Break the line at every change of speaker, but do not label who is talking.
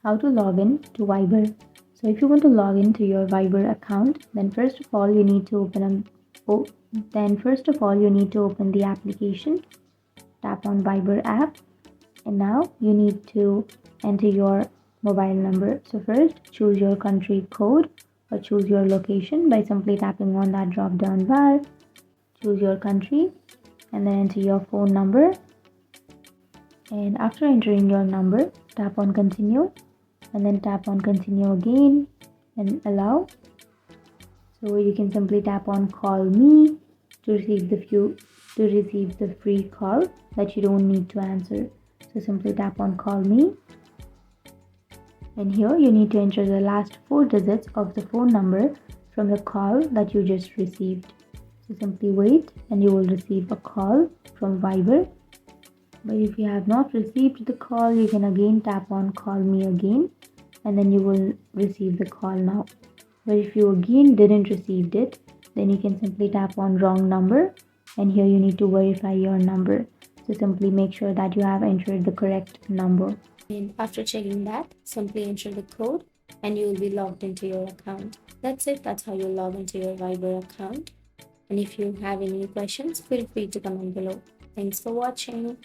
How to log in to Viber. So if you want to log into your Viber account, then first of all you need to open the application. Tap on Viber app, and now you need to enter your mobile number. So first choose your country code or choose your location by simply tapping on that drop down bar. Choose your country and then enter your phone number, and after entering your number, tap on continue and then tap on continue again and allow. So you can simply tap on call me to receive the free call that you don't need to answer. So simply tap on call me, and here you need to enter the last 4 digits of the phone number from the call that you just received. So simply wait and you will receive a call from Viber. But if you have not received the call, you can again tap on call me again, and then you will receive the call now. But if you again didn't receive it, then you can simply tap on wrong number, and here you need to verify your number. So simply make sure that you have entered the correct number.
And after checking that, simply enter the code and you will be logged into your account. That's it. That's how you log into your Viber account. And if you have any questions, feel free to comment below. Thanks for watching.